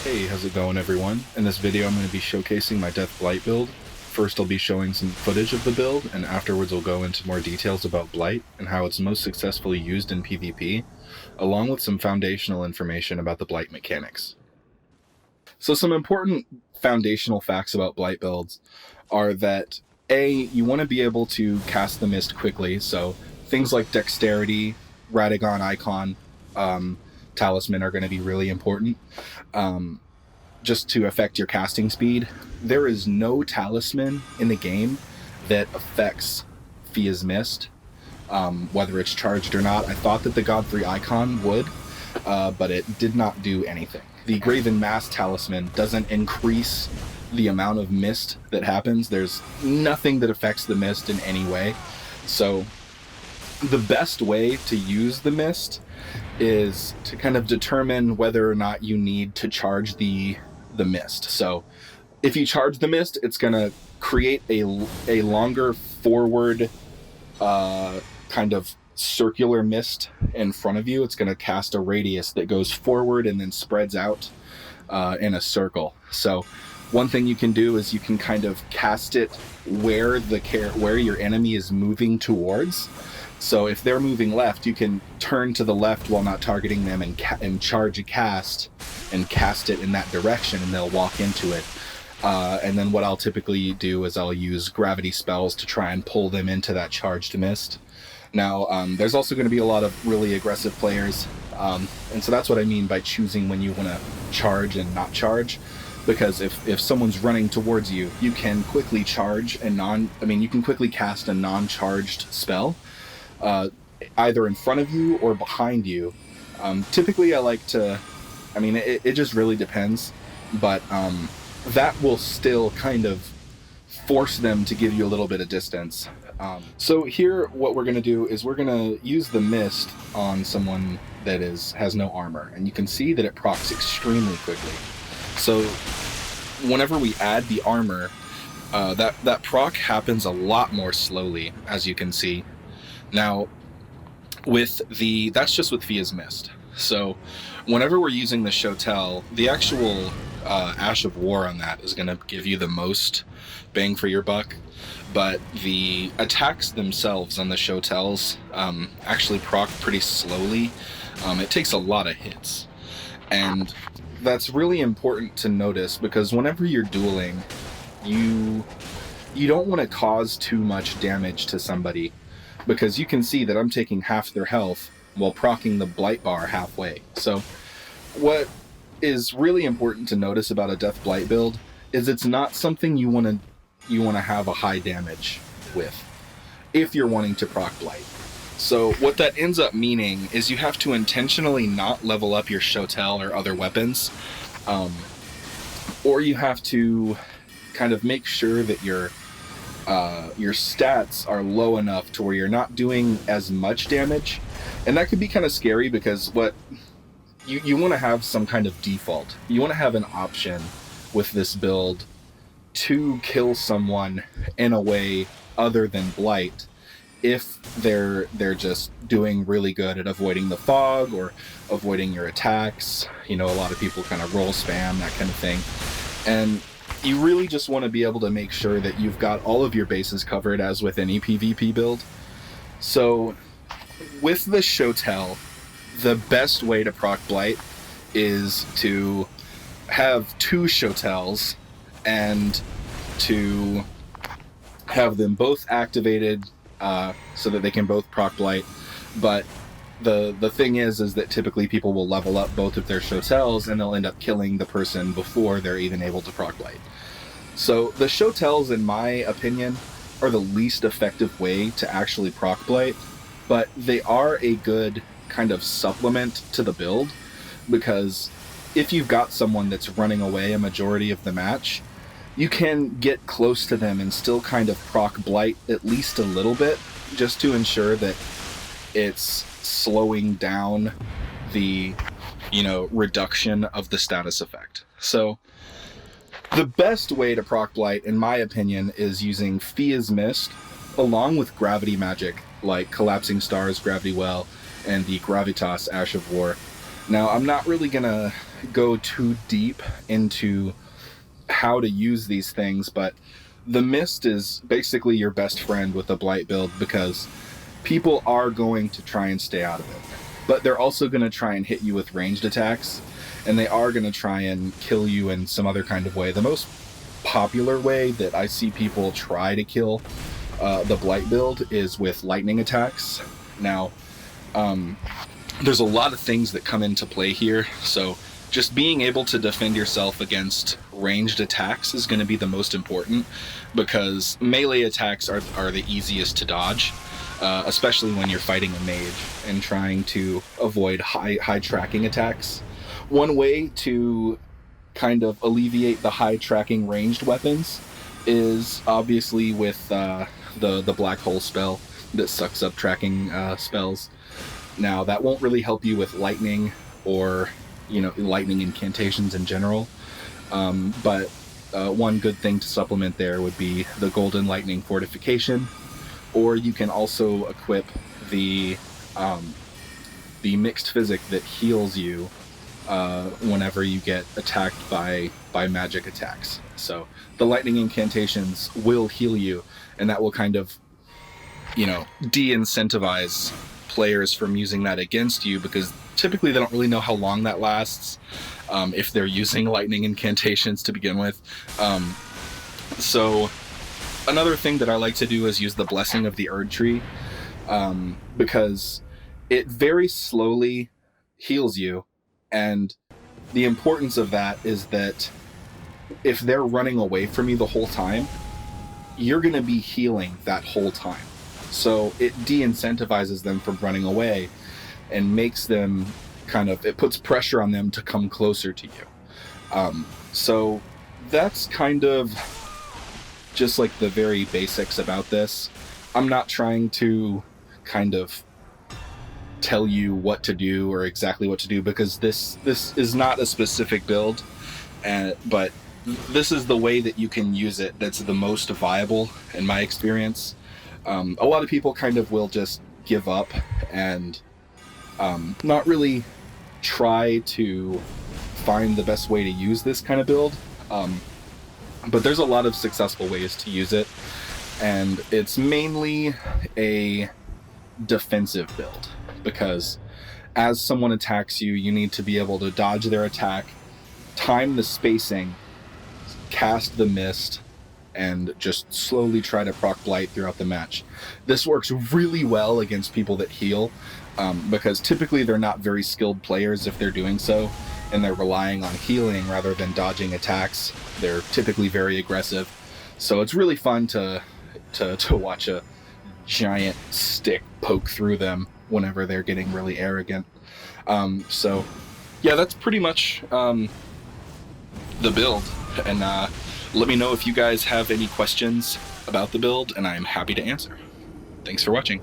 Hey, how's it going everyone? In this video I'm going to be showcasing my Death Blight build. First I'll be showing some footage of the build, and afterwards I'll go into more details about Blight and how it's most successfully used in PvP, along with some foundational information about the Blight mechanics. So some important foundational facts about Blight builds are that A, you want to be able to cast the mist quickly, so things like Dexterity, Radagon Icon, Talisman are going to be really important. Just to affect your casting speed. There is no talisman in the game that affects Fia's Mist, whether it's charged or not. I thought that the Godfrey Icon would, but it did not do anything. The Graven Mass Talisman doesn't increase the amount of mist that happens. There's nothing that affects the mist in any way. So the best way to use the mist is to kind of determine whether or not you need to charge the mist. So if you charge the mist, it's going to create a longer forward kind of circular mist in front of you. It's going to cast a radius that goes forward and then spreads out in a circle. So one thing you can do is you can kind of cast it where your enemy is moving towards. So if they're moving left, you can turn to the left while not targeting them and charge a cast and cast it in that direction, and they'll walk into it. And then what I'll typically do is I'll use gravity spells to try and pull them into that charged mist. Now, there's also going to be a lot of really aggressive players, and so that's what I mean by choosing when you want to charge and not charge. Because if someone's running towards you, you can quickly charge you can quickly cast a non-charged spell, either in front of you or behind you. Typically I like to, it just really depends, but that will still kind of force them to give you a little bit of distance. So here what we're going to do is we're going to use the mist on someone that has no armor, and you can see that it procs extremely quickly. So whenever we add the armor, that proc happens a lot more slowly, as you can see. Now, that's just with Fia's Mist. So whenever we're using the Shotel, the actual Ash of War on that is going to give you the most bang for your buck, but the attacks themselves on the Shotels actually proc pretty slowly. It takes a lot of hits, and that's really important to notice, because whenever you're dueling, you don't want to cause too much damage to somebody, because you can see that I'm taking half their health while proccing the Blight bar halfway. So what is really important to notice about a Death Blight build is it's not something you want to have a high damage with if you're wanting to proc Blight. So what that ends up meaning is you have to intentionally not level up your Shotel or other weapons, or you have to kind of make sure that your stats are low enough to where you're not doing as much damage. And that could be kind of scary, because what you want to have some kind of default. You want to have an option with this build to kill someone in a way other than Blight, if they're just doing really good at avoiding the fog or avoiding your attacks. A lot of people kind of roll spam, that kind of thing. And you really just want to be able to make sure that you've got all of your bases covered, as with any PvP build. So with the Shotel, the best way to proc Blight is to have two Shotels and to have them both activated so that they can both proc Blight. But the thing is that typically people will level up both of their Shotels, and they'll end up killing the person before they're even able to proc Blight. So the Shotels, in my opinion, are the least effective way to actually proc Blight, but they are a good kind of supplement to the build, because if you've got someone that's running away a majority of the match, you can get close to them and still kind of proc Blight at least a little bit, just to ensure that it's slowing down the, reduction of the status effect. So the best way to proc Blight, in my opinion, is using Fia's Mist along with gravity magic like Collapsing Stars, Gravity Well, and the Gravitas Ash of War. Now, I'm not really gonna go too deep into how to use these things, but the Mist is basically your best friend with a Blight build because people are going to try and stay out of it. But they're also going to try and hit you with ranged attacks, and they are going to try and kill you in some other kind of way. The most popular way that I see people try to kill the Blight build is with lightning attacks. Now, there's a lot of things that come into play here, so just being able to defend yourself against ranged attacks is going to be the most important, because melee attacks are the easiest to dodge, especially when you're fighting a mage and trying to avoid high tracking attacks. One way to kind of alleviate the high tracking ranged weapons is obviously with the black hole spell that sucks up tracking spells. Now, that won't really help you with lightning or lightning incantations in general, but one good thing to supplement there would be the golden lightning fortification, or you can also equip the mixed physic that heals you whenever you get attacked by magic attacks. So the lightning incantations will heal you, and that will kind of de-incentivize players from using that against you, because typically they don't really know how long that lasts if they're using lightning incantations to begin with. So another thing that I like to do is use the Blessing of the Erd Tree, because it very slowly heals you, and the importance of that is that if they're running away from you the whole time, you're going to be healing that whole time. So it de-incentivizes them from running away and makes them it puts pressure on them to come closer to you. So that's kind of just like the very basics about this. I'm not trying to kind of tell you what to do or exactly what to do, because this is not a specific build, but this is the way that you can use it that's the most viable in my experience. A lot of people kind of will just give up and not really try to find the best way to use this kind of build, but there's a lot of successful ways to use it, and it's mainly a defensive build, because as someone attacks you, you need to be able to dodge their attack, time the spacing, cast the mist, and just slowly try to proc Blight throughout the match. This works really well against people that heal, because typically they're not very skilled players if they're doing so, and they're relying on healing rather than dodging attacks. They're typically very aggressive, so it's really fun to watch a giant stick poke through them whenever they're getting really arrogant. So yeah, that's pretty much the build, and let me know if you guys have any questions about the build, and I'm happy to answer. Thanks for watching.